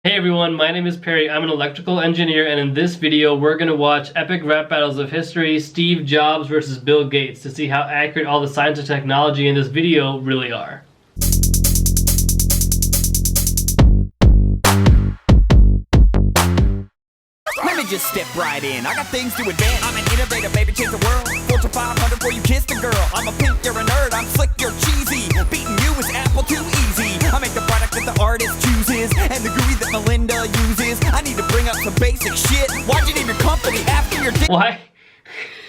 Hey everyone, my name is Pary. I'm an electrical engineer, and in this video we're going to watch epic rap battles of history, Steve Jobs versus Bill Gates, to see how accurate all the science and technology in this video really are. Let me just step right in. I got things to advance. I'm an innovator, baby, change the world. 4 to 500 before you kiss the girl. I'm a pink, you're a nerd. I'm slick, you're cheesy. Beating you is apple too easy. I make the product that the artist chooses, and the GUI that Melinda uses. I need to bring up some basic shit. Why'd you name your company after your Why?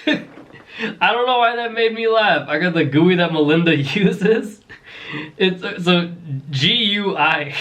I don't know why that made me laugh. I got the GUI that Melinda uses. So GUI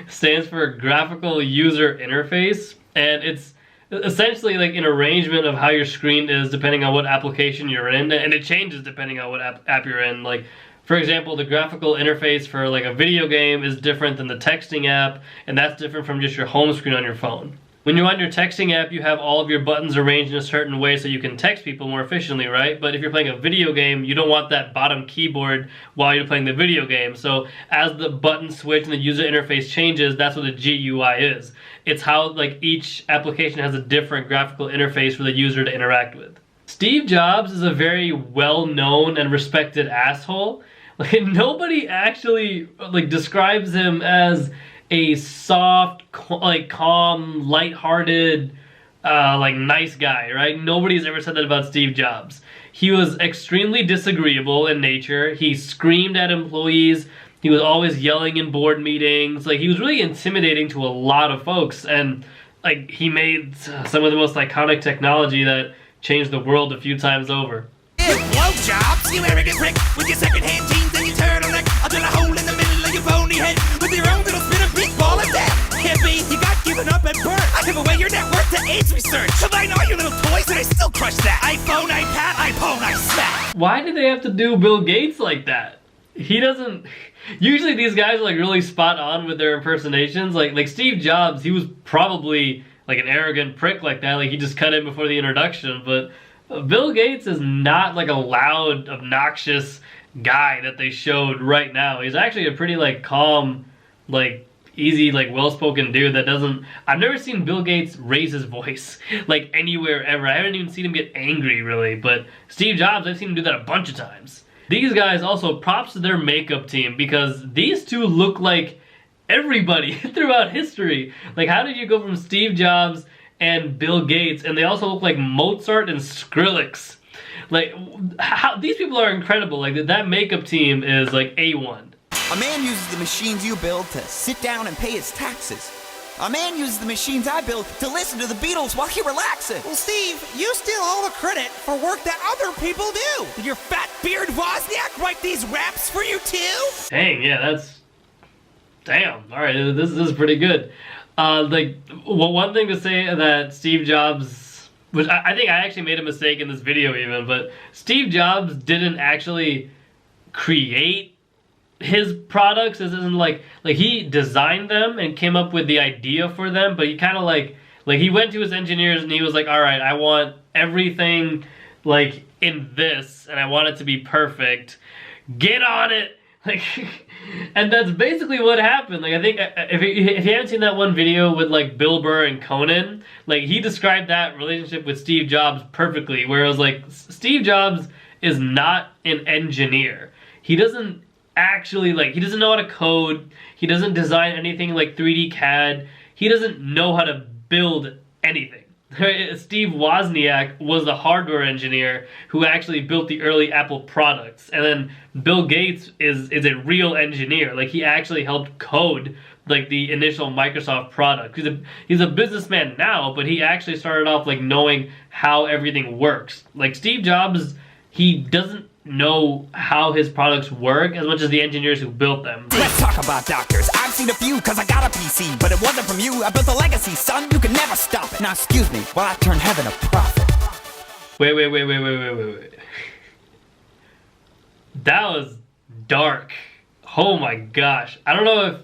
stands for Graphical User Interface, and it's essentially like an arrangement of how your screen is depending on what application you're in, and it changes depending on what app you're in. Like, for example, the graphical interface for like a video game is different than the texting app, and that's different from just your home screen on your phone. When you're on your texting app, you have all of your buttons arranged in a certain way so you can text people more efficiently, right? But if you're playing a video game, you don't want that bottom keyboard while you're playing the video game. So as the button switch and the user interface changes, that's what the GUI is. It's how like each application has a different graphical interface for the user to interact with. Steve Jobs is a very well-known and respected asshole. Like, nobody actually like describes him as a soft, like calm, lighthearted, like nice guy, right? Nobody's ever said that about Steve Jobs. He was extremely disagreeable in nature. He screamed at employees. He was always yelling in board meetings. Like, he was really intimidating to a lot of folks, and like he made some of the most iconic technology that changed the world a few times over. Blow jobs, you arrogant prick, with your second-hand jeans and your turtleneck. I'll drill a hole in the middle of your bony head with your own little spin of big ball of death. Hippie, you got given up at birth. I give away your net worth to AIDS research. Combine all your little toys and I still crush that. iPhone, iPad, iPhone, I smack. Why do they have to do Bill Gates like that? He doesn't... Usually these guys are like really spot on with their impersonations. Like Steve Jobs, he was probably like an arrogant prick like that. Like, he just cut in before the introduction, but Bill Gates is not like a loud, obnoxious guy that they showed right now. He's actually a pretty like calm, like easy, like well-spoken dude that doesn't... I've never seen Bill Gates raise his voice like anywhere ever. I haven't even seen him get angry really, but Steve Jobs, I've seen him do that a bunch of times. These guys also, props to their makeup team, because these two look like everybody throughout history. Like, how did you go from Steve Jobs and Bill Gates, and they also look like Mozart and Skrillex? Like, how these people are incredible. Like, that makeup team is like A1. A man uses the machines you build to sit down and pay his taxes. A man uses the machines I build to listen to the Beatles while he relaxes. Well, Steve, you steal all the credit for work that other people do. Your fat beard Wozniak write these raps for you too? Dang, yeah, that's... Damn, alright, this is pretty good. Like, well, one thing to say that Steve Jobs... Which I think I actually made a mistake in this video even, but Steve Jobs didn't actually create his products. This isn't like he designed them and came up with the idea for them, but he kind of like he went to his engineers and he was like, all right, I want everything like in this, and I want it to be perfect. Get on it. Like, and that's basically what happened. Like, I think if you haven't seen that one video with like Bill Burr and Conan, like, he described that relationship with Steve Jobs perfectly, where it was like, Steve Jobs is not an engineer. He doesn't actually, like, he doesn't know how to code. He doesn't design anything like 3D CAD. He doesn't know how to build anything. Steve Wozniak was the hardware engineer who actually built the early Apple products. And then Bill Gates is a real engineer. Like, he actually helped code like the initial Microsoft product. He's a businessman now, but he actually started off like knowing how everything works. Like, Steve Jobs, he doesn't know how his products work as much as the engineers who built them. Let's talk about doctors. I've seen a few cause I got a PC, but it wasn't from you. I built a legacy, son. You can never stop it. Now excuse me while I turn heaven a profit. Wait. That was dark. Oh my gosh. I don't know if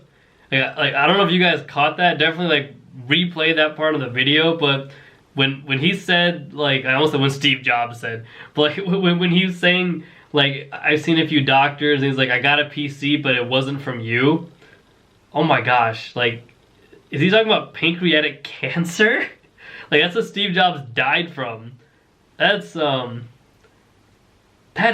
I don't know if you guys caught that. Definitely like replay that part of the video, but when he said, like, I almost said when Steve Jobs said, but like when he was saying, like, I've seen a few doctors, and he's like, I got a PC, but it wasn't from you. Oh my gosh, like, Is he talking about pancreatic cancer? Like, that's what Steve Jobs died from. That's, that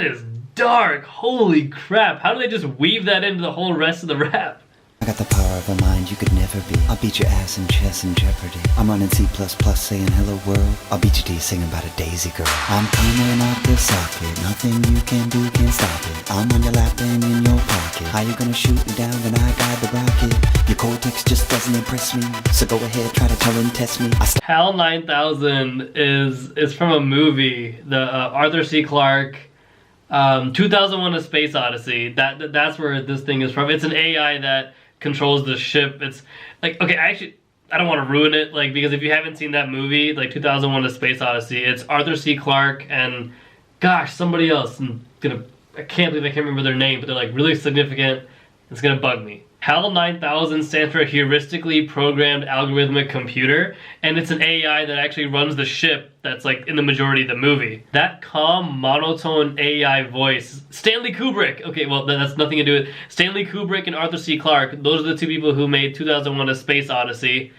is dark. Holy crap. How do they just weave that into the whole rest of the rap? I got the power of a mind you could never be. I'll beat your ass in chess and Jeopardy. I'm running C++ saying hello world. I'll beat your D singing about a daisy girl. I'm coming out the socket. Nothing you can do can stop it. I'm on your lap and in your pocket. How you gonna shoot me down when I got the rocket? Your cortex just doesn't impress me. So go ahead, try to tell and test me. HAL 9000 is from a movie. The Arthur C. Clarke 2001: A Space Odyssey. That's where this thing is from. It's an AI that controls the ship. It's like, okay, I don't want to ruin it, like, because if you haven't seen that movie, like 2001: A Space Odyssey, it's Arthur C. Clarke and, gosh, somebody else. I can't believe I can't remember their name, but they're like really significant. It's gonna bug me. HAL 9000 stands for Heuristically Programmed Algorithmic Computer, and it's an AI that actually runs the ship that's like in the majority of the movie. That calm, monotone AI voice, Stanley Kubrick. Okay, well, that's nothing to do with Stanley Kubrick and Arthur C. Clarke. Those are the two people who made 2001: A Space Odyssey.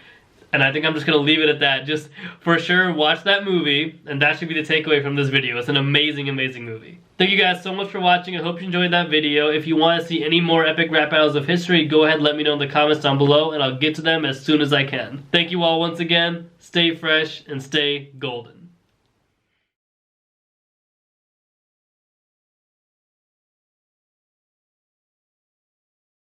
And I think I'm just gonna leave it at that. Just for sure, watch that movie, and that should be the takeaway from this video. It's an amazing, amazing movie. Thank you guys so much for watching. I hope you enjoyed that video. If you want to see any more epic rap battles of history, go ahead and let me know in the comments down below, and I'll get to them as soon as I can. Thank you all once again. Stay fresh and stay golden.